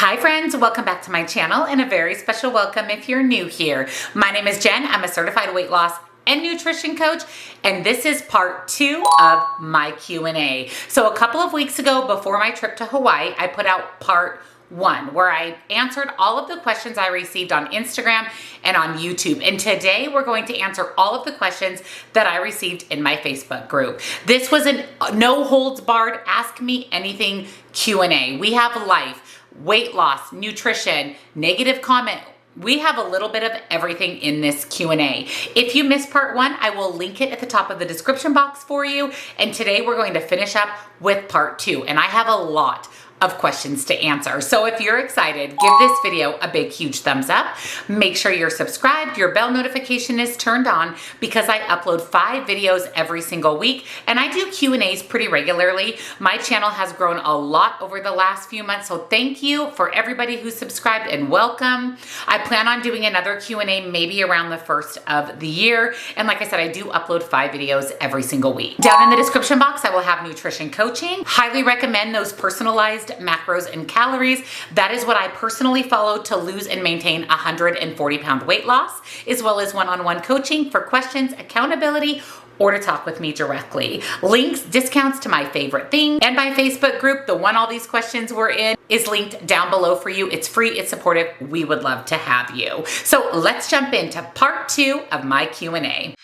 Hi friends, welcome back to my channel and a very special welcome if you're new here. My name is Jen. I'm a certified weight loss and nutrition coach, and this is part 2 of my Q&A. So a couple of weeks ago before my trip to Hawaii, I put out part 1 where I answered all of the questions I received on Instagram and on YouTube. And today we're going to answer all of the questions that I received in my Facebook group. This was a no holds barred, ask me anything Q&A. We have life, weight loss, nutrition, negative comment. We have a little bit of everything in this Q&A. If you missed part 1, I will link it at the top of the description box for you. And today we're going to finish up with part 2. And I have a lot of questions to answer. So if you're excited, give this video a big, huge thumbs up. Make sure you're subscribed, your bell notification is turned on because I upload 5 videos every single week and I do Q&As pretty regularly. My channel has grown a lot over the last few months, so thank you for everybody who's subscribed and welcome. I plan on doing another Q&A maybe around the 1st of the year. And like I said, I do upload 5 videos every single week. Down in the description box, I will have nutrition coaching. Highly recommend those personalized macros and calories. That is what I personally follow to lose and maintain 140-pound weight loss, as well as one-on-one coaching for questions, accountability, or to talk with me directly. Links, discounts to my favorite thing, and my Facebook group, the one all these questions were in, is linked down below for you. It's free, it's supportive. We would love to have you. So let's jump into part 2 of my Q&A.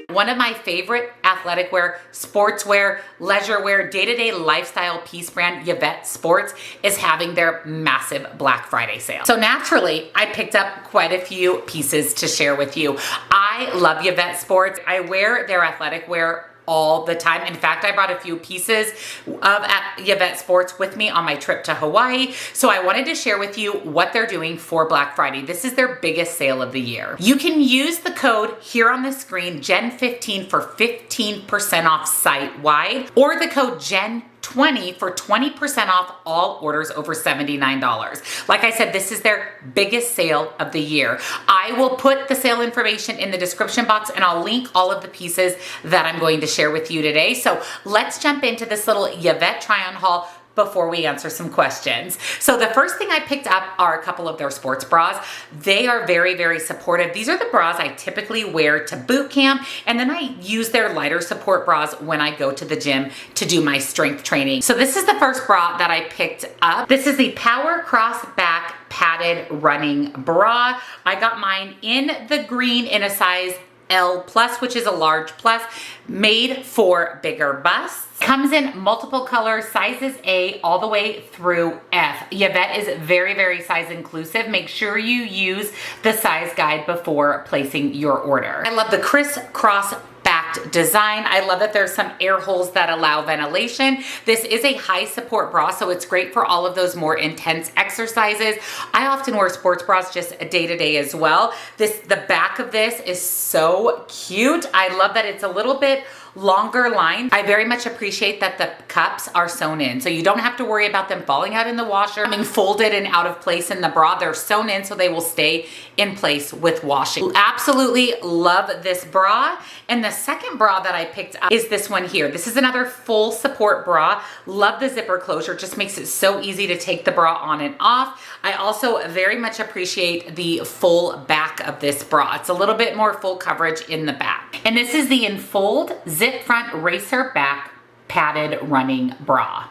One of my favorite athletic wear, sportswear, leisure wear, day-to-day lifestyle piece brand, Yeet Sports, is having their massive Black Friday sale. So naturally, I picked up quite a few pieces to share with you. I love Yeet Sports. I wear their athletic wear all the time. In fact, I brought a few pieces of Yeet Sports with me on my trip to Hawaii. So I wanted to share with you what they're doing for Black Friday. This is their biggest sale of the year. You can use the code here on the screen, Jen15, for 15% off site-wide, or the code Jen20 for 20% off all orders over $79. Like I said, this is their biggest sale of the year. I will put the sale information in the description box and I'll link all of the pieces that I'm going to share with you today. So let's jump into this little Yeet try-on haul before we answer some questions. So the first thing I picked up are a couple of their sports bras. They are very, very supportive. These are the bras I typically wear to boot camp, and then I use their lighter support bras when I go to the gym to do my strength training. So this is the first bra that I picked up. This is the Power Cross Back Padded Running Bra. I got mine in the green in a size L+, which is a large plus, made for bigger busts. Comes in multiple colors, sizes A all the way through F. Yeet is very, very size inclusive. Make sure you use the size guide before placing your order. I love the crisscross backed design. I love that there's some air holes that allow ventilation. This is a high support bra, so it's great for all of those more intense exercises. I often wear sports bras just day to day as well. The back of this is so cute. I love that it's a little bit longer line. I very much appreciate that the cups are sewn in, so you don't have to worry about them falling out in the washer, being folded and out of place in the bra. They're sewn in so they will stay in place with washing. Absolutely love this bra. And the second bra that I picked up is this one here. This is another full support bra. Love the zipper closure. Just makes it so easy to take the bra on and off. I also very much appreciate the full back of this bra. It's a little bit more full coverage in the back. And this is the Enfold Zip Front Racer Back Padded Running Bra.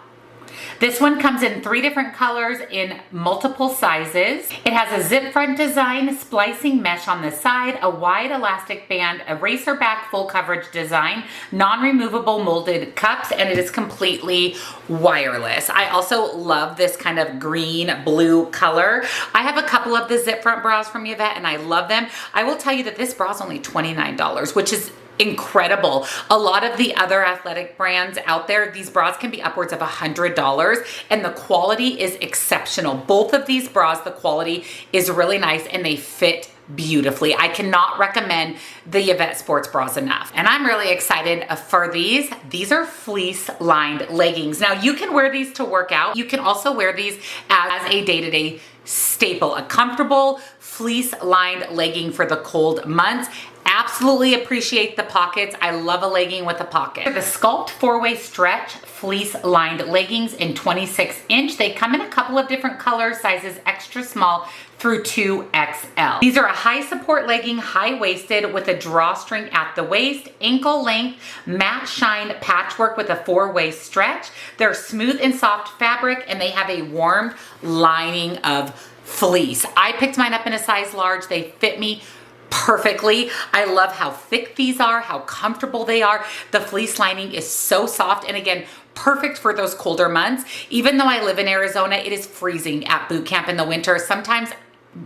This one comes in 3 different colors in multiple sizes. It has a zip front design, splicing mesh on the side, a wide elastic band, a racer back full coverage design, non-removable molded cups, and it is completely wireless. I also love this kind of green blue color. I have a couple of the zip front bras from Yeet and I love them. I will tell you that this bra is only $29, which is incredible. A lot of the other athletic brands out there, these bras can be upwards of $100 and the quality is exceptional. Both of these bras, the quality is really nice and they fit beautifully. I cannot recommend the Yeet Sports bras enough. And I'm really excited for these. These are fleece lined leggings. Now you can wear these to work out. You can also wear these as a day-to-day staple, a comfortable fleece lined legging for the cold months. absolutely appreciate the pockets. I love a legging with a pocket. The Sculpt 4-Way Stretch Fleece Lined Leggings in 26-inch. They come in a couple of different colors, sizes extra small through 2XL. These are a high support legging, high waisted with a drawstring at the waist, ankle length, matte shine patchwork with a 4-way stretch. They're smooth and soft fabric, and they have a warmed lining of fleece. I picked mine up in a size large. They fit me perfectly. I love how thick these are, how comfortable they are. The fleece lining is so soft, and again, perfect for those colder months. Even though I live in Arizona, it is freezing at boot camp in the winter, sometimes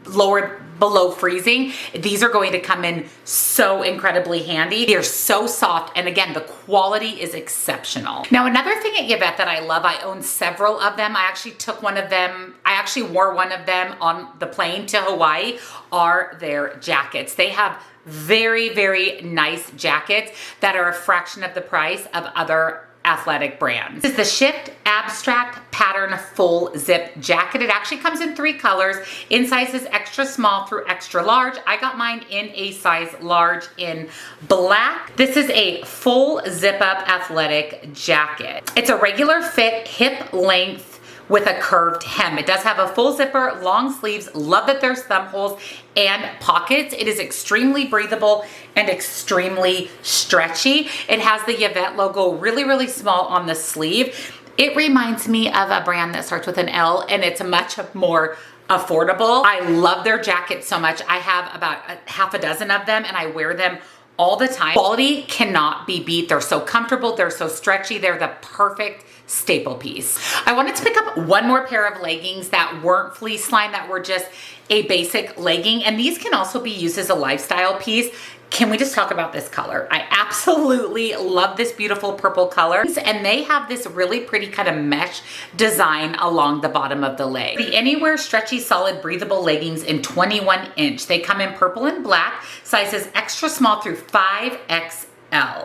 below freezing. These are going to come in so incredibly handy. They're so soft, and again, the quality is exceptional. Now, another thing at Yvette that I love, I own several of them. I actually took one of them, I actually wore one of them on the plane to Hawaii, are their jackets. They have very, very nice jackets that are a fraction of the price of other athletic brands. This is the Shift Abstract Pattern Full Zip Jacket. It actually comes in 3 colors, in sizes extra small through extra large. I got mine in a size large in black. This is a full zip up athletic jacket. It's a regular fit, hip length with a curved hem. It does have a full zipper, long sleeves. Love that there's thumb holes and pockets. It is extremely breathable and extremely stretchy. It has the Yvette logo really, really small on the sleeve. It reminds me of a brand that starts with an L, and it's much more affordable. I love their jackets so much. I have about half a dozen of them, and I wear them all the time. Quality cannot be beat. They're so comfortable. They're so stretchy. They're the perfect staple piece. I wanted to pick up one more pair of leggings that weren't fleece lined, that were just a basic legging, and these can also be used as a lifestyle piece. Can we just talk about this color? I absolutely love this beautiful purple color, and they have this really pretty kind of mesh design along the bottom of the leg. The Anywhere Stretchy Solid Breathable Leggings in 21-inch. They come in purple and black, sizes extra small through 5XL.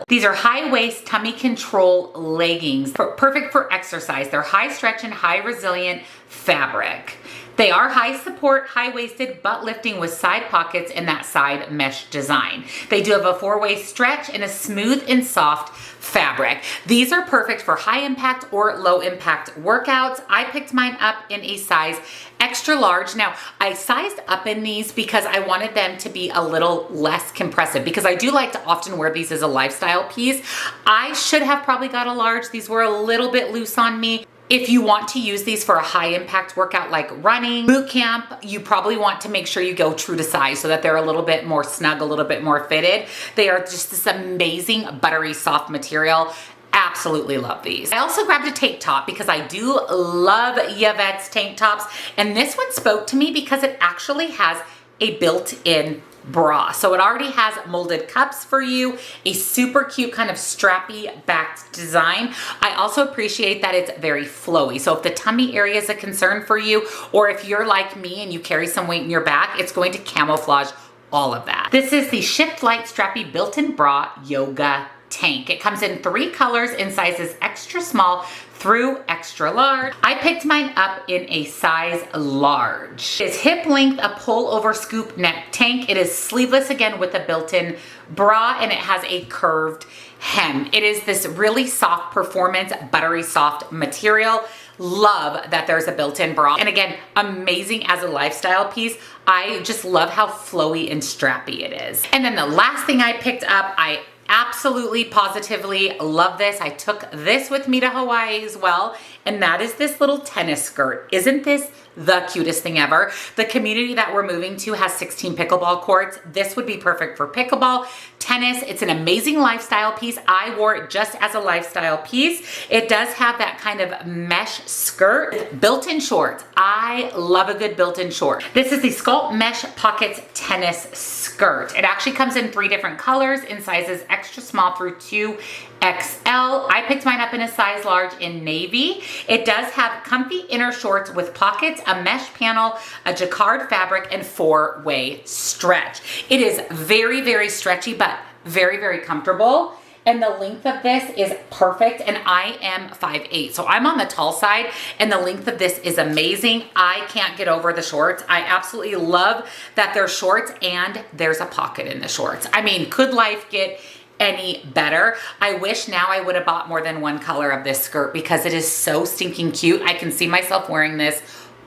These are high waist tummy control leggings, perfect for exercise. They're high stretch and high resilient fabric. They are high support, high waisted, butt lifting with side pockets in that side mesh design. They do have a 4-way stretch and a smooth and soft fabric. These are perfect for high impact or low impact workouts. I picked mine up in a size extra large. Now, I sized up in these because I wanted them to be a little less compressive, because I do like to often wear these as a lifestyle piece. I should have probably got a large. These were a little bit loose on me. If you want to use these for a high impact workout like running, boot camp, you probably want to make sure you go true to size so that they're a little bit more snug, a little bit more fitted. They are just this amazing buttery soft material. Absolutely love these. I also grabbed a tank top because I do love Yvette's tank tops, and this one spoke to me because it actually has a built-in bra. So it already has molded cups for you, a super cute kind of strappy backed design. I also appreciate that it's very flowy. So if the tummy area is a concern for you, or if you're like me and you carry some weight in your back, it's going to camouflage all of that. This is the Shift Light Strappy Built-in Bra Yoga Tank. It comes in 3 colors in sizes extra small through extra large. I picked mine up in a size large. It's hip length, a pull over scoop neck tank. It is sleeveless again with a built-in bra, and it has a curved hem. It is this really soft performance, buttery soft material. Love that there's a built-in bra. And again, amazing as a lifestyle piece. I just love how flowy and strappy it is. And then the last thing I picked up, I absolutely positively love this. I took this with me to Hawaii as well, and that is this little tennis skirt. Isn't this the cutest thing ever? The community that we're moving to has 16 pickleball courts. This would be perfect for pickleball, tennis. It's an amazing lifestyle piece. I wore it just as a lifestyle piece. It does have that kind of mesh skirt, built-in shorts. I love a good built-in short. This is the Sculpt Mesh Pockets Tennis Skirt. It actually comes in 3 different colors in sizes extra small through 2XL. I picked mine up in a size large in navy. It does have comfy inner shorts with pockets, a mesh panel, a jacquard fabric, and 4-way stretch. It is very, very stretchy, but very, very comfortable. and the length of this is perfect, and I am 5'8", so I'm on the tall side, and the length of this is amazing. I can't get over the shorts. I absolutely love that they're shorts and there's a pocket in the shorts. I mean, could life get any better? I wish now I would have bought more than one color of this skirt because it is so stinking cute. I can see myself wearing this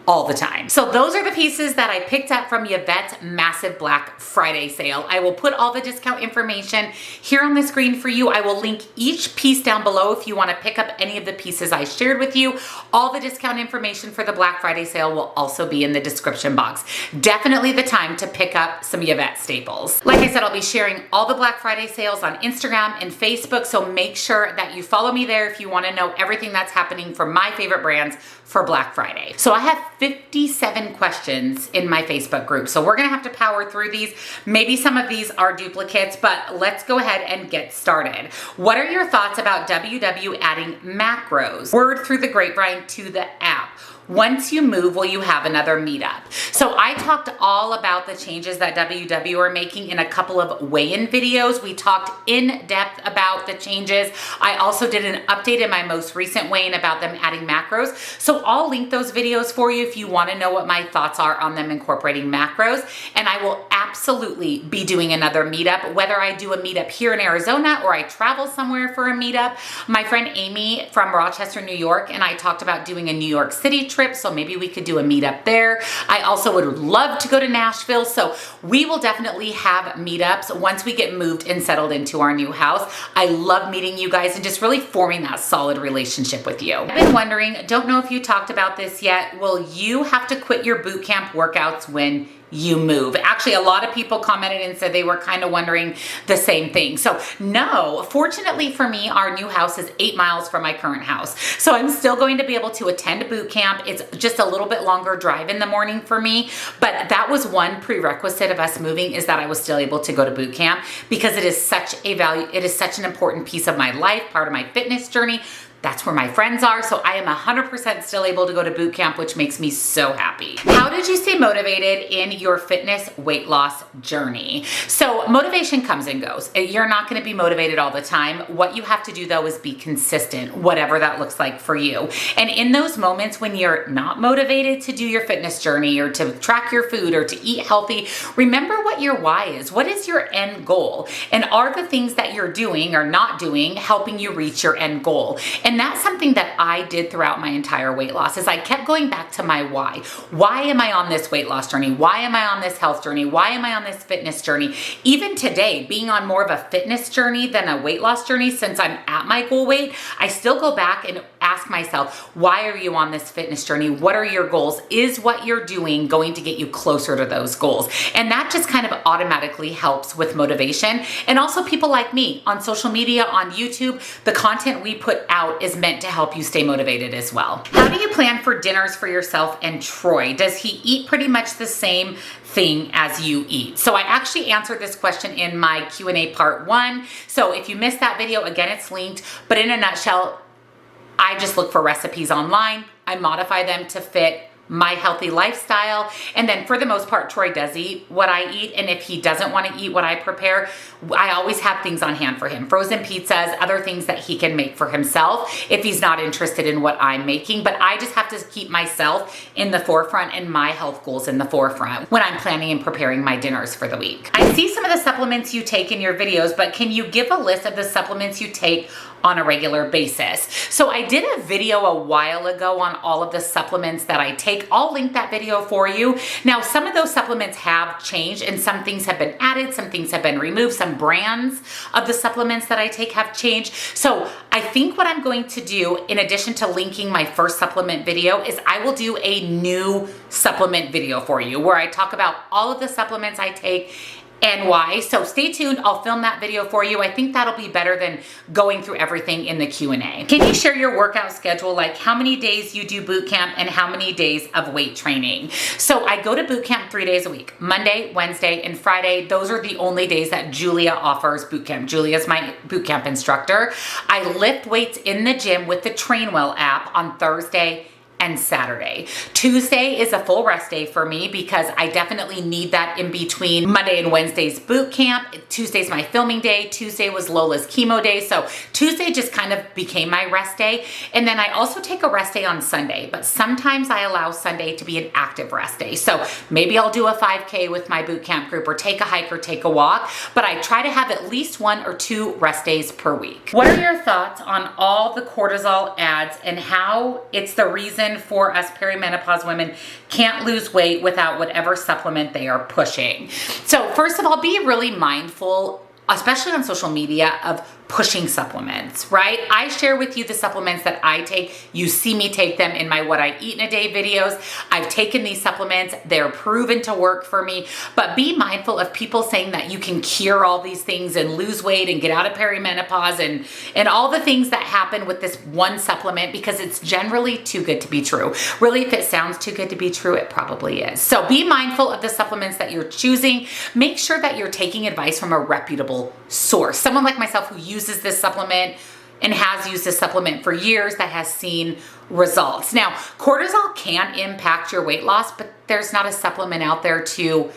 all the time. So those are the pieces that I picked up from Yvette's massive Black Friday sale. I will put all the discount information here on the screen for you. I will link each piece down below if you want to pick up any of the pieces I shared with you. All the discount information for the Black Friday sale will also be in the description box. Definitely the time to pick up some Yvette staples. Like I said, I'll be sharing all the Black Friday sales on Instagram and Facebook, so make sure that you follow me there if you want to know everything that's happening for my favorite brands for Black Friday. So I have 57 questions in my Facebook group. So we're gonna have to power through these. Maybe some of these are duplicates, but let's go ahead and get started. What are your thoughts about WW adding macros? Word through the grapevine to the app. Once you move, will you have another meetup? So I talked all about the changes that WW are making in a couple of weigh-in videos. We talked in depth about the changes. I also did an update in my most recent weigh-in about them adding macros. So I'll link those videos for you if you want to know what my thoughts are on them incorporating macros. And I will absolutely be doing another meetup, whether I do a meetup here in Arizona or I travel somewhere for a meetup. My friend Amy from Rochester, New York, and I talked about doing a New York City trip, so maybe we could do a meetup there. I also would love to go to Nashville, so we will definitely have meetups once we get moved and settled into our new house. I love meeting you guys and just really forming that solid relationship with you. I've been wondering, don't know if you talked about this yet, will you have to quit your boot camp workouts when you move? Actually, a lot of people commented and said they were kind of wondering the same thing. So no, fortunately for me, our new house is 8 miles from my current house. So I'm still going to be able to attend boot camp. It's just a little bit longer drive in the morning for me, but that was one prerequisite of us moving, is that I was still able to go to boot camp because it is such a value, it is such an important piece of my life, part of my fitness journey. That's where my friends are, so I am 100% still able to go to boot camp, which makes me so happy. How did you stay motivated in your fitness weight loss journey? So motivation comes and goes. You're not gonna be motivated all the time. What you have to do though is be consistent, whatever that looks like for you. And in those moments when you're not motivated to do your fitness journey or to track your food or to eat healthy, remember what your why is. What is your end goal? And are the things that you're doing or not doing helping you reach your end goal? And that's something that I did throughout my entire weight loss, is I kept going back to my why. Why am I on this weight loss journey? Why am I on this health journey? Why am I on this fitness journey? Even today, being on more of a fitness journey than a weight loss journey, since I'm at my goal weight, I still go back and ask myself, why are you on this fitness journey? What are your goals? Is what you're doing going to get you closer to those goals? And that just kind of automatically helps with motivation. And also people like me on social media, on YouTube, the content we put out is meant to help you stay motivated as well. How do you plan for dinners for yourself and Troy? Does he eat pretty much the same thing as you eat? So I actually answered this question in my Q&A part 1. So if you missed that video, again, it's linked, but in a nutshell, I just look for recipes online. I modify them to fit my healthy lifestyle. And then for the most part, Troy does eat what I eat. And if he doesn't want to eat what I prepare, I always have things on hand for him. Frozen pizzas, other things that he can make for himself if he's not interested in what I'm making. But I just have to keep myself in the forefront and my health goals in the forefront when I'm planning and preparing my dinners for the week. I see some of the supplements you take in your videos, but can you give a list of the supplements you take on a regular basis? So I did a video a while ago on all of the supplements that I take. I'll link that video for you. Now, some of those supplements have changed and some things have been added, some things have been removed, some brands of the supplements that I take have changed. So I think what I'm going to do, in addition to linking my first supplement video, is I will do a new supplement video for you where I talk about all of the supplements I take and why. So stay tuned. I'll film that video for you. I think that'll be better than going through everything in the Q&A. Can you share your workout schedule, like how many days you do boot camp and how many days of weight training? So I go to boot camp 3 days a week, Monday, Wednesday, and Friday. Those are the only days that Julia offers boot camp. Julia is my boot camp instructor. I lift weights in the gym with the Trainwell app on Thursday and Saturday. Tuesday is a full rest day for me because I definitely need that in between Monday and Wednesday's boot camp. Tuesday's my filming day. Tuesday was Lola's chemo day. So Tuesday just kind of became my rest day. And then I also take a rest day on Sunday, but sometimes I allow Sunday to be an active rest day. So maybe I'll do a 5K with my boot camp group or take a hike or take a walk, but I try to have at least 1 or 2 rest days per week. What are your thoughts on all the cortisol ads and how it's the reason for us perimenopause women can't lose weight without whatever supplement they are pushing? So first of all, be really mindful, especially on social media, of pushing supplements, right? I share with you the supplements that I take. You see me take them in my What I Eat in a Day videos. I've taken these supplements. They're proven to work for me, but be mindful of people saying that you can cure all these things and lose weight and get out of perimenopause and all the things that happen with this one supplement, because it's generally too good to be true. Really, if it sounds too good to be true, it probably is. So be mindful of the supplements that you're choosing. Make sure that you're taking advice from a reputable source. Someone like myself who uses this supplement and has used this supplement for years that has seen results. Now, cortisol can impact your weight loss, but there's not a supplement out there to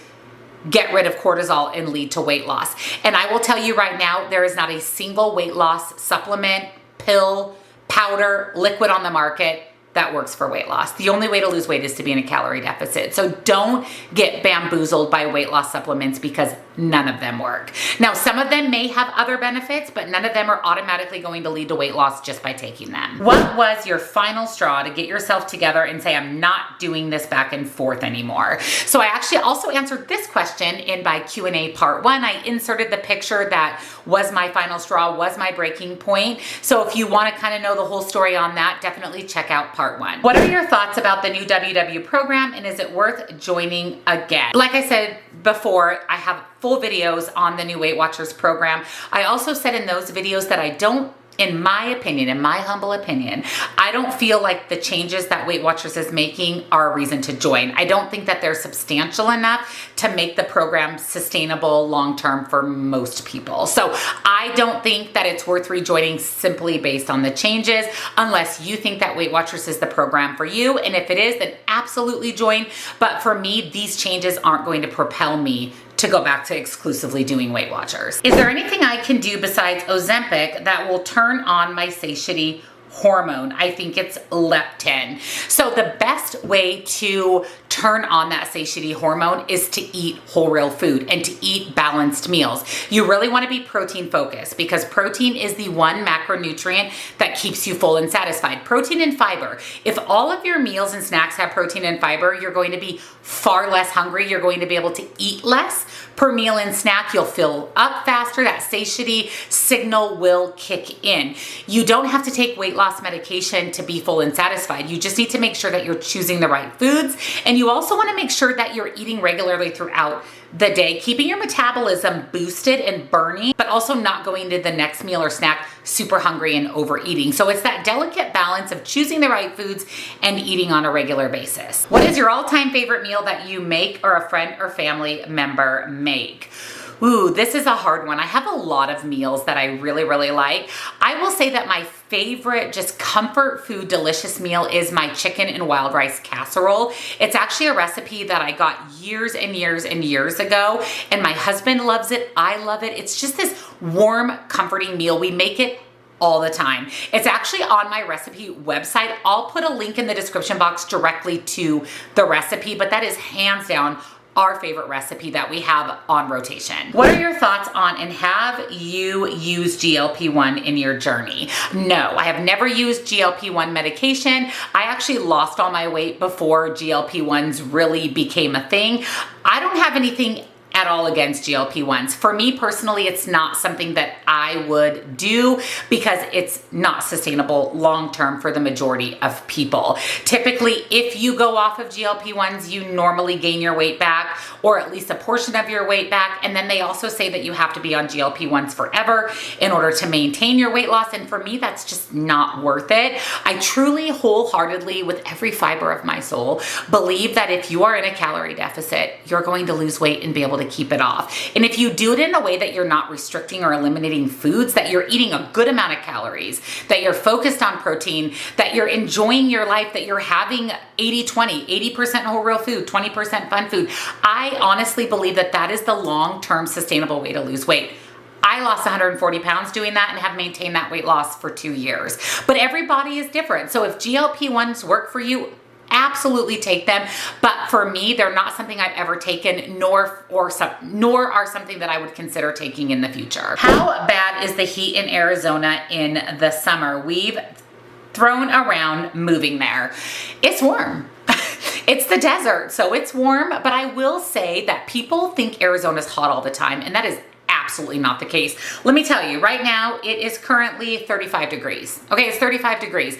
get rid of cortisol and lead to weight loss. And I will tell you right now, there is not a single weight loss supplement, pill, powder, liquid on the market that works for weight loss. The only way to lose weight is to be in a calorie deficit. So don't get bamboozled by weight loss supplements because none of them work. Now, some of them may have other benefits, but none of them are automatically going to lead to weight loss just by taking them. What was your final straw to get yourself together and say, I'm not doing this back and forth anymore? So I actually also answered this question in my Q&A part 1. I inserted the picture that was my final straw, was my breaking point. So if you want to kind of know the whole story on that, definitely check out part 1. What are your thoughts about the new WW program, and is it worth joining again? Like I said before, I have full videos on the new Weight Watchers program. I also said in those videos that I don't, in my opinion, in my humble opinion, I don't feel like the changes that Weight Watchers is making are a reason to join. I don't think that they're substantial enough to make the program sustainable long-term for most people. So I don't think that it's worth rejoining simply based on the changes, unless you think that Weight Watchers is the program for you. And if it is, then absolutely join. But for me, these changes aren't going to propel me to go back to exclusively doing Weight Watchers. Is there anything I can do besides Ozempic that will turn on my satiety hormone? I think it's leptin. So the best way to turn on that satiety hormone is to eat whole real food and to eat balanced meals. You really want to be protein focused because protein is the one macronutrient that keeps you full and satisfied. Protein and fiber. If all of your meals and snacks have protein and fiber, you're going to be far less hungry. You're going to be able to eat less per meal and snack. You'll fill up faster. That satiety signal will kick in. You don't have to take weight loss medication to be full and satisfied. You just need to make sure that you're choosing the right foods, and you also want to make sure that you're eating regularly throughout the day, keeping your metabolism boosted and burning, but also not going to the next meal or snack super hungry and overeating. So it's that delicate balance of choosing the right foods and eating on a regular basis. What is your all-time favorite meal that you make or a friend or family member make? Ooh, this is a hard one. I have a lot of meals that I really, really like. I will say that my favorite just comfort food delicious meal is my chicken and wild rice casserole. It's actually a recipe that I got years and years and years ago, and my husband loves it. I love it. It's just this warm, comforting meal. We make it all the time. It's actually on my recipe website. I'll put a link in the description box directly to the recipe, but that is hands down our favorite recipe that we have on rotation. What are your thoughts on, and have you used GLP-1 in your journey? No, I have never used GLP-1 medication. I actually lost all my weight before GLP-1s really became a thing. I don't have anything at all against GLP-1s. For me personally, it's not something that I would do because it's not sustainable long-term for the majority of people. Typically, if you go off of GLP-1s, you normally gain your weight back, or at least a portion of your weight back. And then they also say that you have to be on GLP-1s forever in order to maintain your weight loss. And for me, that's just not worth it. I truly, wholeheartedly, with every fiber of my soul, believe that if you are in a calorie deficit, you're going to lose weight and be able to keep it off. And if you do it in a way that you're not restricting or eliminating foods, that you're eating a good amount of calories, that you're focused on protein, that you're enjoying your life, that you're having 80-20, 80% whole real food, 20% fun food, I honestly believe that that is the long-term sustainable way to lose weight. I lost 140 pounds doing that and have maintained that weight loss for 2 years. But everybody is different. So if GLP-1s work for you, absolutely take them. But for me, they're not something I've ever taken, nor are something that I would consider taking in the future. How bad is the heat in Arizona in the summer? We've thrown around moving there. It's warm. It's the desert, so it's warm, but I will say that people think Arizona's hot all the time, and that is absolutely not the case. Let me tell you, right now, it is currently 35 degrees. Okay, it's 35 degrees.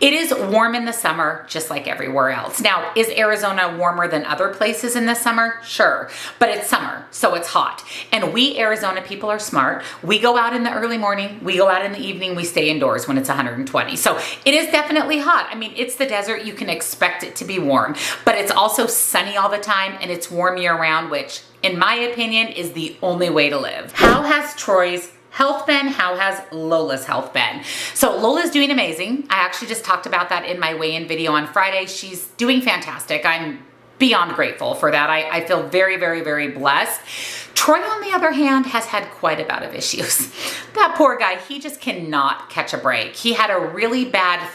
It is warm in the summer, just like everywhere else. Now, is Arizona warmer than other places in the summer? Sure, but it's summer, so it's hot. And we Arizona people are smart. We go out in the early morning, we go out in the evening, we stay indoors when it's 120. So it is definitely hot. I mean, it's the desert, you can expect it to be warm, but it's also sunny all the time and it's warm year round, which in my opinion, is the only way to live. How has Troy's health been? How has Lola's health been? So Lola's doing amazing. I actually just talked about that in my weigh-in video on Friday. She's doing fantastic. I'm beyond grateful for that. I feel very, very, very blessed. Troy, on the other hand, has had quite a bout of issues. That poor guy, he just cannot catch a break. He had a really bad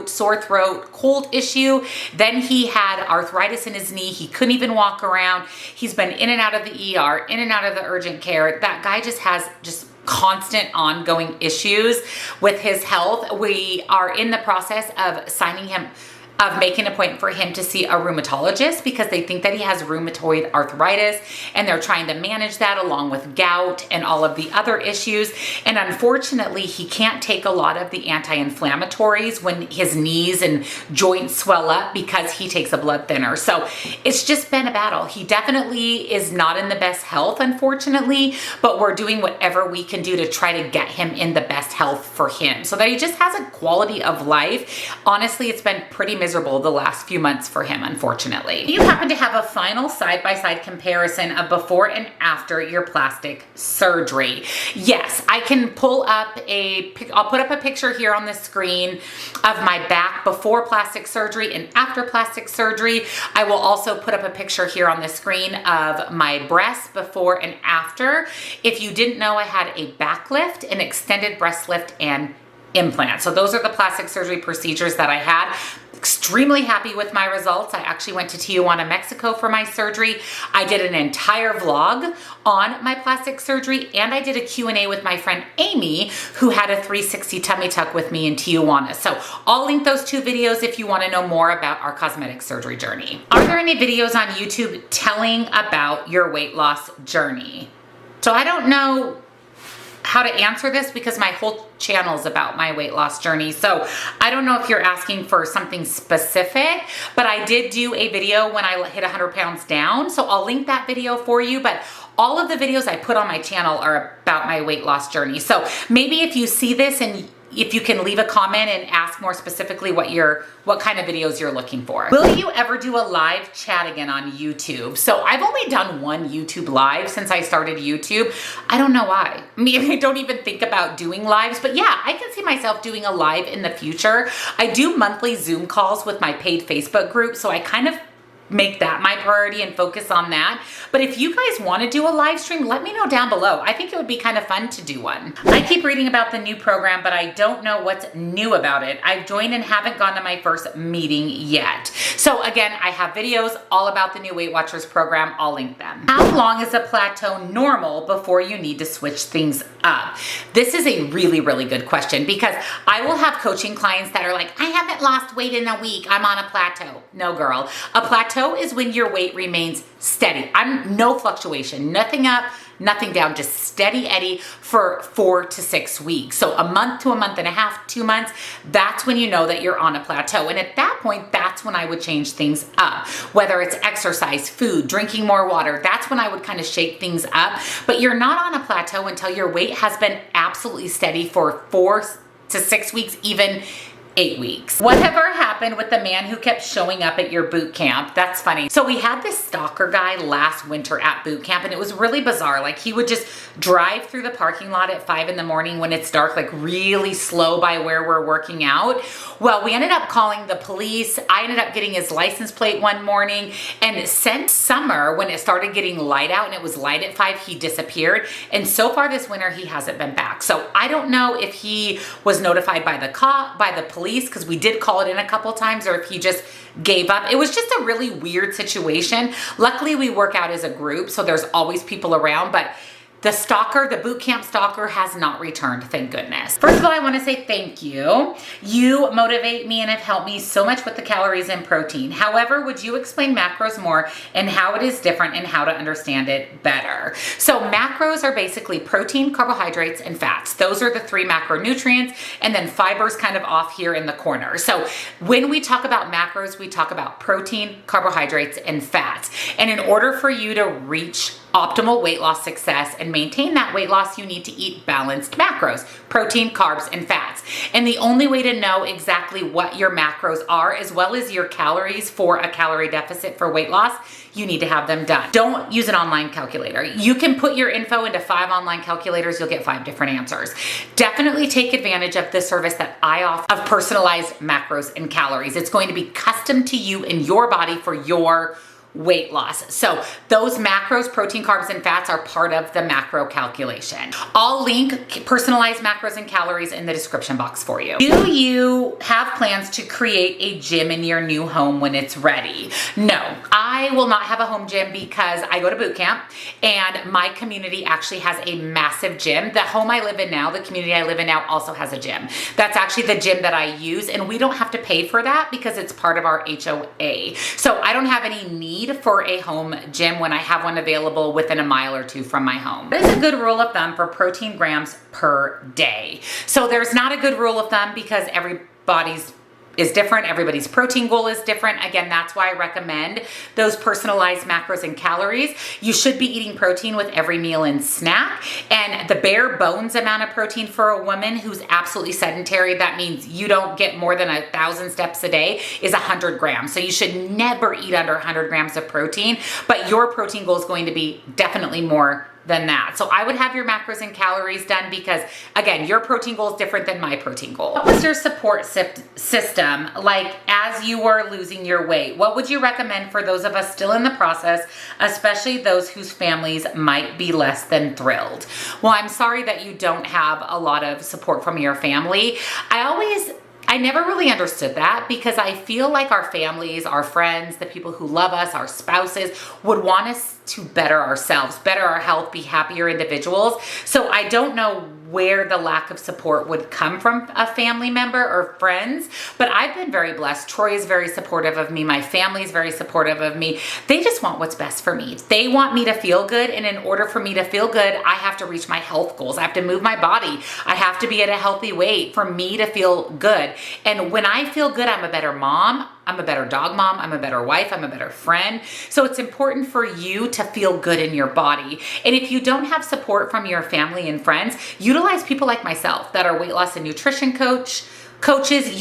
sore throat, cold issue. Then he had arthritis in his knee. He couldn't even walk around. He's been in and out of the ER, in and out of the urgent care. That guy just has constant ongoing issues with his health. We are in the process of making an appointment for him to see a rheumatologist because they think that he has rheumatoid arthritis and they're trying to manage that along with gout and all of the other issues. And unfortunately, he can't take a lot of the anti-inflammatories when his knees and joints swell up because he takes a blood thinner. So it's just been a battle. He definitely is not in the best health, unfortunately, but we're doing whatever we can do to try to get him in the best health for him so that he just has a quality of life. Honestly, it's been pretty miserable the last few months for him, unfortunately. You happen to have a final side-by-side comparison of before and after your plastic surgery. Yes, I can pull up I'll put up a picture here on the screen of my back before plastic surgery and after plastic surgery. I will also put up a picture here on the screen of my breasts before and after. If you didn't know, I had a back lift, an extended breast lift, and implant. So those are the plastic surgery procedures that I had. Extremely happy with my results. I actually went to Tijuana, Mexico for my surgery. I did an entire vlog on my plastic surgery and I did a Q&A with my friend Amy who had a 360 tummy tuck with me in Tijuana. So I'll link those two videos if you want to know more about our cosmetic surgery journey. Are there any videos on YouTube telling about your weight loss journey? So I don't know how to answer this because my whole channel is about my weight loss journey. So I don't know if you're asking for something specific, but I did do a video when I hit 100 pounds down. So I'll link that video for you, but all of the videos I put on my channel are about my weight loss journey. So maybe if you see this and if you can leave a comment and ask more specifically what kind of videos you're looking for. Will you ever do a live chat again on YouTube? So I've only done one YouTube live since I started YouTube. I don't know why. Maybe I don't even think about doing lives, but yeah, I can see myself doing a live in the future. I do monthly Zoom calls with my paid Facebook group, so I kind of make that my priority and focus on that. But if you guys want to do a live stream, let me know down below. I think it would be kind of fun to do one. I keep reading about the new program, but I don't know what's new about it. I've joined and haven't gone to my first meeting yet. So again, I have videos all about the new Weight Watchers program. I'll link them. How long is a plateau normal before you need to switch things up? This is a really, really good question because I will have coaching clients that are like, I haven't lost weight in a week. I'm on a plateau. No, girl. A plateau is when your weight remains steady. No fluctuation, nothing up, nothing down, just steady Eddie for 4 to 6 weeks. So a month to a month and a half, 2 months, that's when you know that you're on a plateau. And at that point, that's when I would change things up. Whether it's exercise, food, drinking more water, that's when I would kind of shake things up. But you're not on a plateau until your weight has been absolutely steady for 4 to 6 weeks, even 8 weeks. Whatever happened with the man who kept showing up at your boot camp? That's funny. So we had this Stalker guy last winter at boot camp, and it was really bizarre. Like, he would just drive through the parking lot at 5 in the morning when it's dark, like really slow by where we're working out. Well, we ended up calling the police. I ended up getting his license plate one morning, and since summer, when it started getting light out and it was light at 5, he disappeared. And so far this winter, he hasn't been back. So I don't know if he was notified by the police, because we did call it in a couple times, or if he just gave up. It was just a really weird situation. Luckily, we work out as a group, so there's always people around, but the Stalker, the boot camp Stalker, has not returned, thank goodness. First of all, I want to say thank you. You motivate me and have helped me so much with the calories and protein. However, would you explain macros more and how it is different and how to understand it better? So macros are basically protein, carbohydrates, and fats. Those are the 3 macronutrients, and then fiber's kind of off here in the corner. So when we talk about macros, we talk about protein, carbohydrates, and fats. And in order for you to reach optimal weight loss success and maintain that weight loss, you need to eat balanced macros, protein, carbs, and fats. And the only way to know exactly what your macros are, as well as your calories for a calorie deficit for weight loss, you need to have them done. Don't use an online calculator. You can put your info into 5 online calculators, you'll get 5 different answers. Definitely take advantage of the service that I offer of personalized macros and calories. It's going to be custom to you and your body for your weight loss. So those macros, protein, carbs, and fats, are part of the macro calculation. I'll link personalized macros and calories in the description box for you. Do you have plans to create a gym in your new home when it's ready? No, I will not have a home gym because I go to boot camp and my community actually has a massive gym. The home I live in now, the community I live in now, also has a gym. That's actually the gym that I use, and we don't have to pay for that because it's part of our HOA. So I don't have any need for a home gym when I have one available within a mile or 2 from my home. What is a good rule of thumb for protein grams per day? So there's not a good rule of thumb because everybody's is different. Everybody's protein goal is different. Again, that's why I recommend those personalized macros and calories. You should be eating protein with every meal and snack. And the bare bones amount of protein for a woman who's absolutely sedentary, that means you don't get more than 1,000 steps a day, is 100 grams. So you should never eat under 100 grams of protein, but your protein goal is going to be definitely more than that. So I would have your macros and calories done because, again, your protein goal is different than my protein goal. What was your support system like as you were losing your weight? What would you recommend for those of us still in the process, especially those whose families might be less than thrilled? Well, I'm sorry that you don't have a lot of support from your family. I never really understood that because I feel like our families, our friends, the people who love us, our spouses, would want us to better ourselves, better our health, be happier individuals. So I don't know where the lack of support would come from a family member or friends, but I've been very blessed. Troy is very supportive of me. My family is very supportive of me. They just want what's best for me. They want me to feel good, and in order for me to feel good, I have to reach my health goals. I have to move my body. I have to be at a healthy weight for me to feel good. And when I feel good, I'm a better mom. I'm a better dog mom, I'm a better wife, I'm a better friend. So it's important for you to feel good in your body. And if you don't have support from your family and friends, utilize people like myself that are weight loss and nutrition coaches.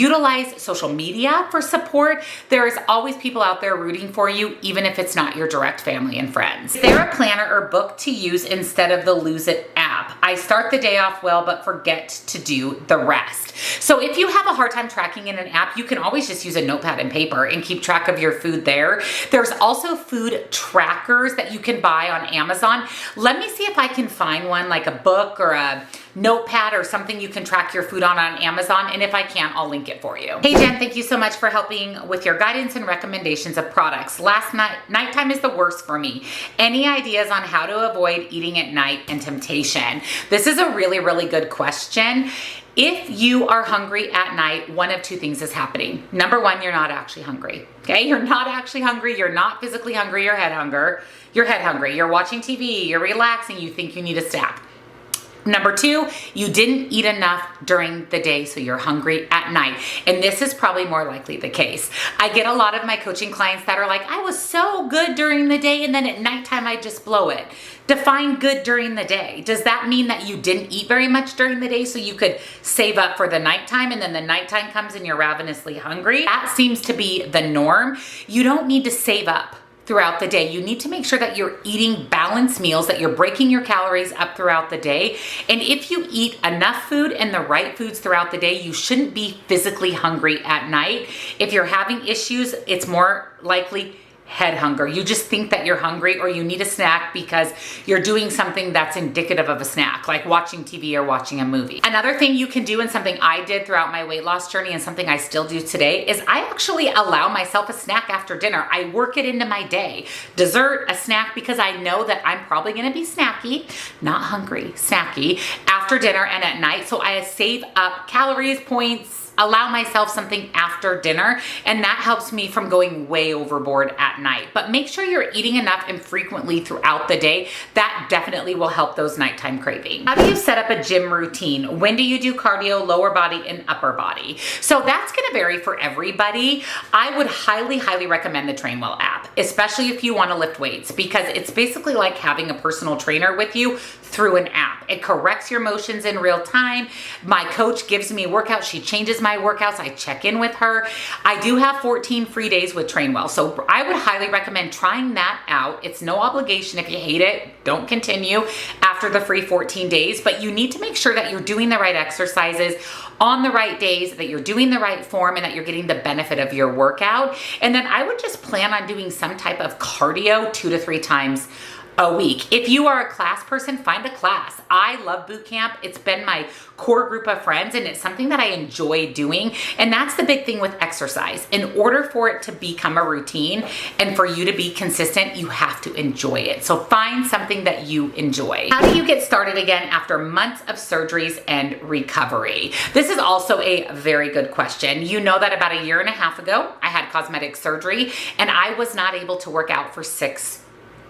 Utilize social media for support. There is always people out there rooting for you, even if it's not your direct family and friends. Is there a planner or book to use instead of the Lose It app? I start the day off well, but forget to do the rest. So if you have a hard time tracking in an app, you can always just use a notepad and paper and keep track of your food there. There's also food trackers that you can buy on Amazon. Let me see if I can find one, like a book or a notepad or something you can track your food on Amazon, and if I can, I'll link it for you. Hey Jen, thank you so much for helping with your guidance and recommendations of products. Last night, nighttime is the worst for me. Any ideas on how to avoid eating at night and temptation? This is a really, really good question. If you are hungry at night, one of 2 things is happening. Number 1, you're not actually hungry. Okay, you're not actually hungry. You're not physically hungry. You're head hungry. You're watching TV. You're relaxing. You think you need a snack. Number 2, you didn't eat enough during the day, so you're hungry at night. And this is probably more likely the case. I get a lot of my coaching clients that are like, I was so good during the day and then at nighttime I just blow it. Define good during the day. Does that mean that you didn't eat very much during the day so you could save up for the nighttime and then the nighttime comes and you're ravenously hungry? That seems to be the norm. You don't need to save up throughout the day. You need to make sure that you're eating balanced meals, that you're breaking your calories up throughout the day. And if you eat enough food and the right foods throughout the day, you shouldn't be physically hungry at night. If you're having issues, it's more likely head hunger. You just think that you're hungry or you need a snack because you're doing something that's indicative of a snack, like watching TV or watching a movie. Another thing you can do, and something I did throughout my weight loss journey and something I still do today, is I actually allow myself a snack after dinner. I work it into my day. Dessert, a snack, because I know that I'm probably gonna be snacky, not hungry, snacky, after dinner and at night. So I save up calories, points, allow myself something after dinner, and that helps me from going way overboard at night. But make sure you're eating enough and frequently throughout the day. That definitely will help those nighttime cravings. How do you set up a gym routine? When do you do cardio, lower body and upper body? So that's gonna vary for everybody. I would highly, highly recommend the Trainwell app, especially if you wanna lift weights, because it's basically like having a personal trainer with you through an app. It corrects your motions in real time. My coach gives me workouts. She changes my workouts. I check in with her. I do have 14 free days with Trainwell. So I would highly recommend trying that out. It's no obligation. If you hate it, don't continue after the free 14 days, but you need to make sure that you're doing the right exercises on the right days, that you're doing the right form, and that you're getting the benefit of your workout. And then I would just plan on doing some type of cardio 2 to 3 times a week. If you are a class person, find a class. I love boot camp. It's been my core group of friends and it's something that I enjoy doing. And that's the big thing with exercise. In order for it to become a routine and for you to be consistent, you have to enjoy it. So find something that you enjoy. How do you get started again after months of surgeries and recovery? This is also a very good question. You know that about 1.5 years ago, I had cosmetic surgery and I was not able to work out for 6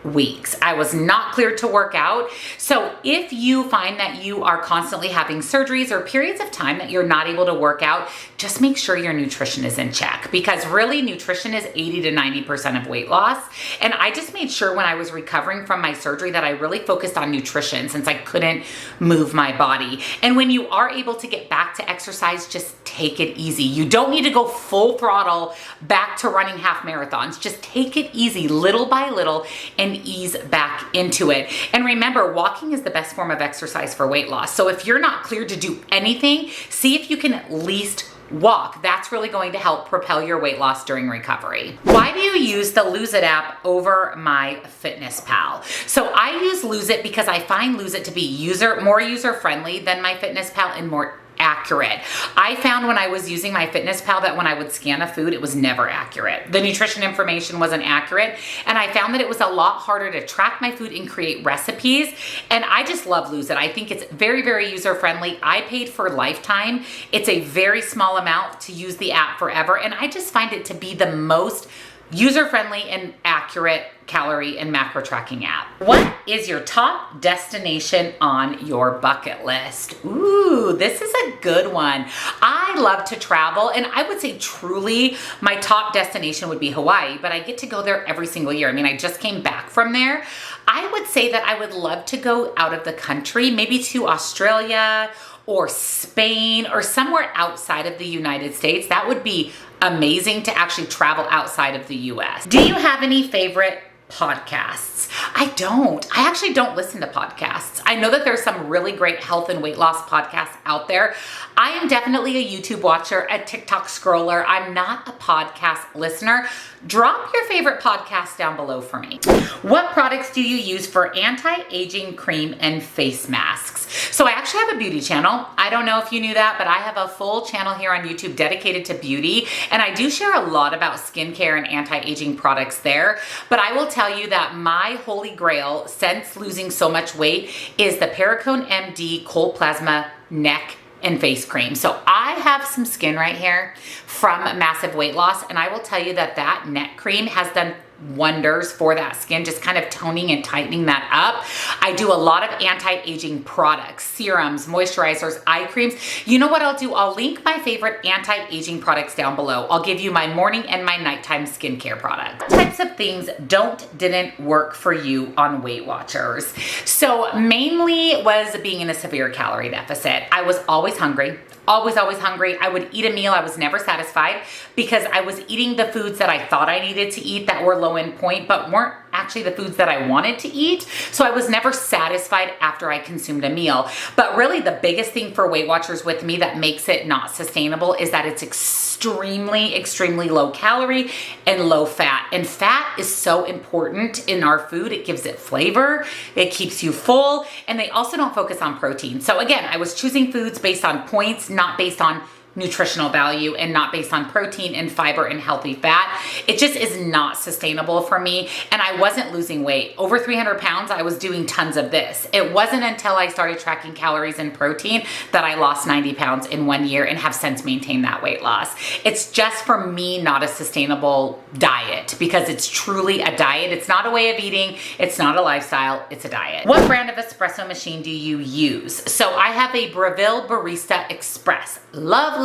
weeks. I was not cleared to work out. So if you find that you are constantly having surgeries or periods of time that you're not able to work out, just make sure your nutrition is in check, because really nutrition is 80 to 90% of weight loss. And I just made sure when I was recovering from my surgery that I really focused on nutrition since I couldn't move my body. And when you are able to get back to exercise, just take it easy. You don't need to go full throttle back to running half marathons. Just take it easy, little by little, and ease back into it. And remember, walking is the best form of exercise for weight loss. So if you're not cleared to do anything, see if you can at least walk. That's really going to help propel your weight loss during recovery. Why do you use the Lose It app over MyFitnessPal? So I use Lose It because I find Lose It to be more user-friendly than MyFitnessPal and more accurate. I found when I was using MyFitnessPal that when I would scan a food, it was never accurate. The nutrition information wasn't accurate. And I found that it was a lot harder to track my food and create recipes. And I just love Lose It. I think it's very, very user-friendly. I paid for lifetime. It's a very small amount to use the app forever. And I just find it to be the most user-friendly and accurate calorie and macro tracking app. What is your top destination on your bucket list? Ooh, this is a good one. I love to travel, and I would say truly my top destination would be Hawaii, but I get to go there every single year. I mean, I just came back from there. I would say that I would love to go out of the country, maybe to Australia or Spain or somewhere outside of the United States. That would be amazing to actually travel outside of the US. Do you have any favorite podcasts? I don't. I actually don't listen to podcasts. I know that there's some really great health and weight loss podcasts out there. I am definitely a YouTube watcher, a TikTok scroller. I'm not a podcast listener. Drop your favorite podcast down below for me. What products do you use for anti-aging cream and face masks? So I actually have a beauty channel. I don't know if you knew that, but I have a full channel here on YouTube dedicated to beauty. And I do share a lot about skincare and anti-aging products there. But I will tell you that my holy grail since losing so much weight is the Perricone MD Cold Plasma Neck and Face Cream. So I have some skin right here from massive weight loss, and I will tell you that that neck cream has done wonders for that skin, just kind of toning and tightening that up. I do a lot of anti-aging products, serums, moisturizers, eye creams. You know what I'll do? I'll link my favorite anti-aging products down below. I'll give you my morning and my nighttime skincare products. What types of things didn't work for you on Weight Watchers? So mainly was being in a severe calorie deficit. I was always hungry. Always hungry. I would eat a meal. I was never satisfied because I was eating the foods that I thought I needed to eat that were low in point, but weren't actually the foods that I wanted to eat. So I was never satisfied after I consumed a meal. But really the biggest thing for Weight Watchers with me that makes it not sustainable is that it's extremely low calorie and low fat. And fat is so important in our food. It gives it flavor. It keeps you full. And they also don't focus on protein. So again, I was choosing foods based on points, not based on nutritional value and not based on protein and fiber and healthy fat. It just is not sustainable for me. And I wasn't losing weight. Over 300 pounds, I was doing tons of this. It wasn't until I started tracking calories and protein that I lost 90 pounds in 1 year and have since maintained that weight loss. It's just for me not a sustainable diet because it's truly a diet. It's not a way of eating. It's not a lifestyle. It's a diet. What brand of espresso machine do you use? So I have a Breville Barista Express. Love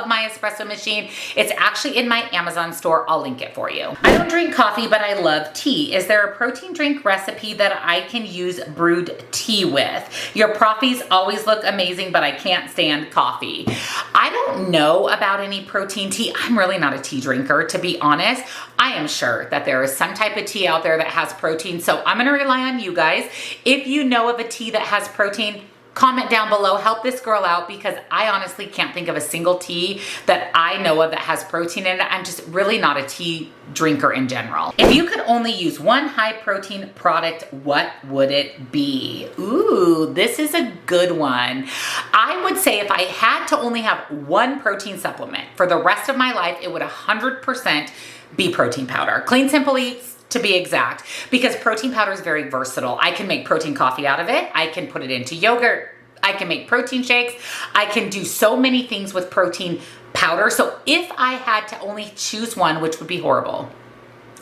my espresso machine. It's actually in my Amazon store. I'll link it for you. I don't drink coffee, but I love tea. Is there a protein drink recipe that I can use brewed tea with? Your proffies always look amazing, but I can't stand coffee. I don't know about any protein tea. I'm really not a tea drinker, to be honest. I am sure that there is some type of tea out there that has protein, so I'm gonna rely on you guys. If you know of a tea that has protein, comment down below, help this girl out because I honestly can't think of a single tea that I know of that has protein in it. I'm just really not a tea drinker in general. If you could only use one high protein product, what would it be? Ooh, this is a good one. I would say if I had to only have one protein supplement for the rest of my life, it would 100% be protein powder. Clean Simple Eats, to be exact, because protein powder is very versatile. I can make protein coffee out of it. I can put it into yogurt. I can make protein shakes. I can do so many things with protein powder. So if I had to only choose one, which would be horrible,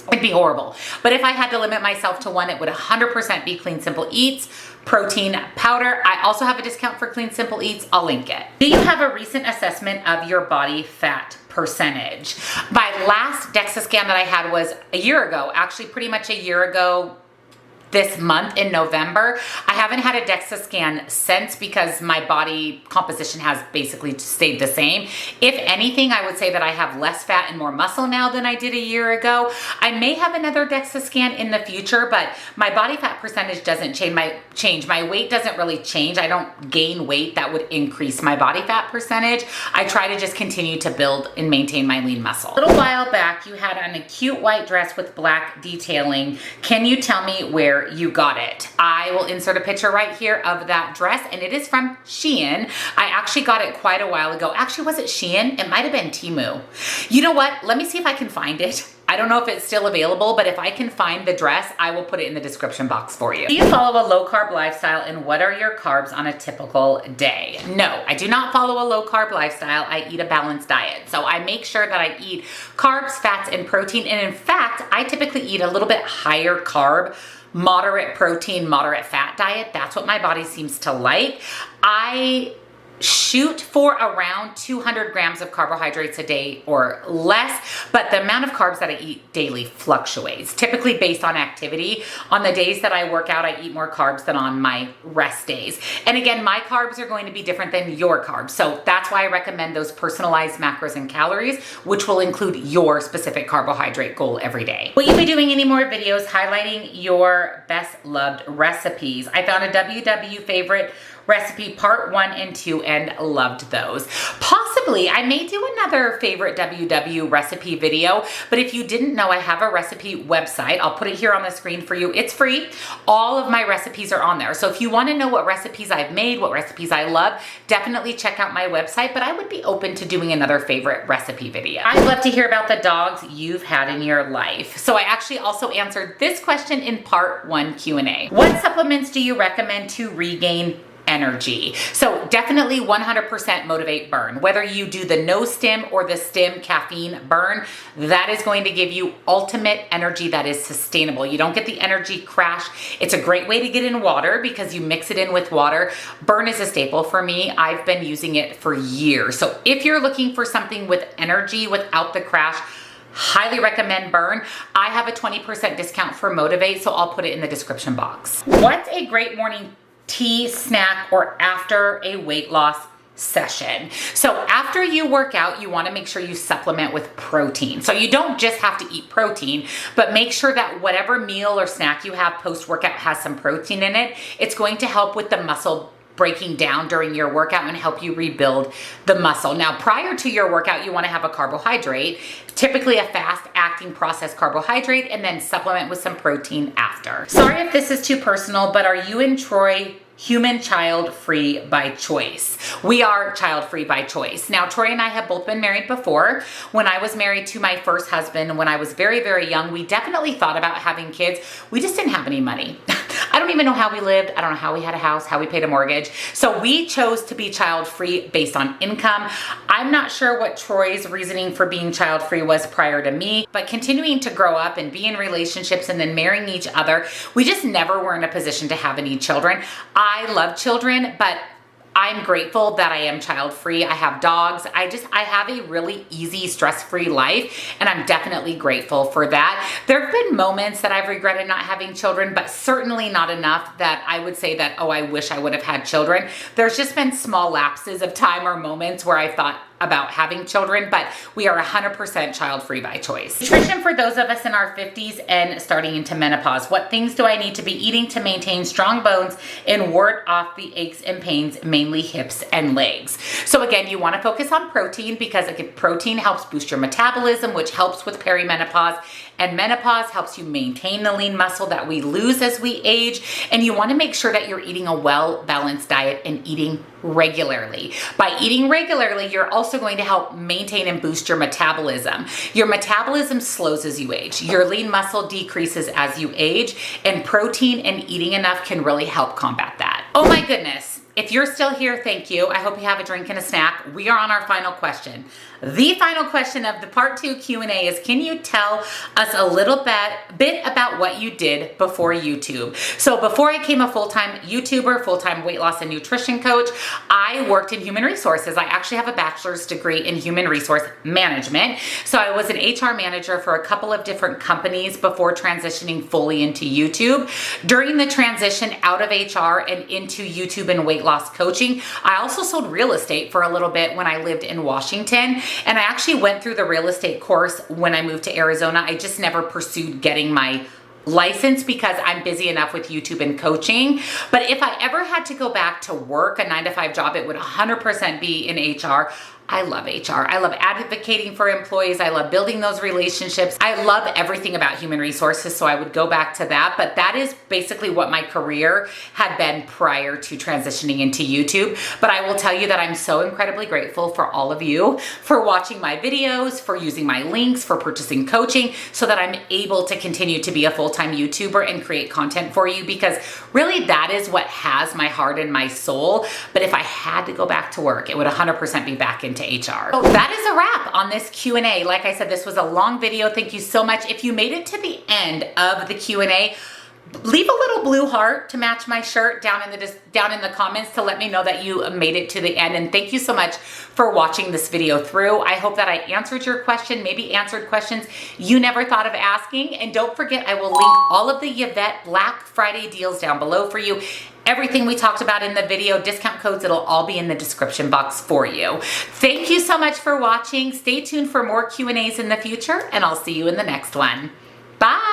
it'd be horrible. But if I had to limit myself to one, it would 100% be Clean Simple Eats protein powder. I also have a discount for Clean Simple Eats. I'll link it. Do you have a recent assessment of your body fat percentage? My last DEXA scan that I had was a year ago, actually pretty much a year ago this month in November. I haven't had a DEXA scan since because my body composition has basically stayed the same. If anything, I would say that I have less fat and more muscle now than I did a year ago. I may have another DEXA scan in the future, but my body fat percentage doesn't change. My weight doesn't really change. I don't gain weight that would increase my body fat percentage. I try to just continue to build and maintain my lean muscle. A little while back, you had on a cute white dress with black detailing. Can you tell me where you got it? I will insert a picture right here of that dress, and it is from Shein. I actually got it quite a while ago. Actually, was it Shein? It might have been Temu. You know what? Let me see if I can find it. I don't know if it's still available, but if I can find the dress, I will put it in the description box for you. Do you follow a low carb lifestyle, and what are your carbs on a typical day? No, I do not follow a low carb lifestyle. I eat a balanced diet. So I make sure that I eat carbs, fats, and protein. And in fact, I typically eat a little bit higher carb, moderate protein, moderate fat diet. That's what my body seems to like. I shoot for around 200 grams of carbohydrates a day or less, but the amount of carbs that I eat daily fluctuates, typically based on activity. On the days that I work out, I eat more carbs than on my rest days. And again, my carbs are going to be different than your carbs. So that's why I recommend those personalized macros and calories, which will include your specific carbohydrate goal every day. Will you be doing any more videos highlighting your best loved recipes? I found a WW favorite recipe part 1 and 2 and loved those. Possibly, I may do another favorite WW recipe video, but if you didn't know, I have a recipe website. I'll put it here on the screen for you. It's free. All of my recipes are on there. So if you want to know what recipes I've made, what recipes I love, definitely check out my website, but I would be open to doing another favorite recipe video. I'd love to hear about the dogs you've had in your life. So I actually also answered this question in part 1 Q&A. What supplements do you recommend to regain energy. So definitely 100% motivate burn. Whether you do the no stim or the stim caffeine burn, that is going to give you ultimate energy that is sustainable. You don't get the energy crash. It's a great way to get in water because you mix it in with water. Burn is a staple for me. I've been using it for years. So if you're looking for something with energy without the crash, highly recommend burn. I have a 20% discount for Motivate, so I'll put it in the description box. What's a great morning tea, snack, or after a weight loss session? So after you work out, you want to make sure you supplement with protein. So you don't just have to eat protein, but make sure that whatever meal or snack you have post-workout has some protein in it. It's going to help with the muscle breaking down during your workout and help you rebuild the muscle. Now, prior to your workout, you want to have a carbohydrate, typically a fast-acting processed carbohydrate, and then supplement with some protein after. Sorry if this is too personal, but are you and Troy human child-free by choice? We are child-free by choice. Now, Troy and I have both been married before. When I was married to my first husband, when I was very, very young, we definitely thought about having kids. We just didn't have any money. I don't even know how we lived. I don't know how we had a house, how we paid a mortgage. So we chose to be child-free based on income. I'm not sure what Troy's reasoning for being child-free was prior to me, but continuing to grow up and be in relationships and then marrying each other, we just never were in a position to have any children. I love children, but I'm grateful that I am child-free. I have dogs. I have a really easy, stress-free life, and I'm definitely grateful for that. There have been moments that I've regretted not having children, but certainly not enough that I would say that, oh, I wish I would have had children. There's just been small lapses of time or moments where I thought about having children, but we are 100% child-free by choice. Nutrition for those of us in our 50s and starting into menopause. What things do I need to be eating to maintain strong bones and ward off the aches and pains, mainly hips and legs? So again, you want to focus on protein because protein helps boost your metabolism, which helps with perimenopause, and menopause helps you maintain the lean muscle that we lose as we age. And you want to make sure that you're eating a well-balanced diet and eating regularly. By eating regularly, you're also going to help maintain and boost your metabolism. Your metabolism slows as you age. Your lean muscle decreases as you age, and protein and eating enough can really help combat that. Oh my goodness. If you're still here, thank you. I hope you have a drink and a snack. We are on our final question. The final question of the part 2 Q&A is, can you tell us a little bit about what you did before YouTube? So before I became a full-time YouTuber, full-time weight loss and nutrition coach, I worked in human resources. I actually have a bachelor's degree in human resource management. So I was an HR manager for a couple of different companies before transitioning fully into YouTube. During the transition out of HR and into YouTube and weight loss coaching, I also sold real estate for a little bit when I lived in Washington. And I actually went through the real estate course when I moved to Arizona. I just never pursued getting my license because I'm busy enough with YouTube and coaching. But if I ever had to go back to work, a 9-to-5 job, it would 100% be in HR. I love HR. I love advocating for employees. I love building those relationships. I love everything about human resources, so I would go back to that. But that is basically what my career had been prior to transitioning into YouTube. But I will tell you that I'm so incredibly grateful for all of you for watching my videos, for using my links, for purchasing coaching, so that I'm able to continue to be a full-time YouTuber and create content for you, because really that is what has my heart and my soul. But if I had to go back to work, it would 100% be back into HR. So that is a wrap on this Q&A. Like I said, this was a long video. Thank you so much. If you made it to the end of the Q&A, leave a little blue heart to match my shirt down in the comments to let me know that you made it to the end. And thank you so much for watching this video through. I hope that I answered your question, maybe answered questions you never thought of asking. And don't forget, I will link all of the Yvette Black Friday deals down below for you. Everything we talked about in the video, discount codes, it'll all be in the description box for you. Thank you so much for watching. Stay tuned for more Q&As in the future, and I'll see you in the next one. Bye.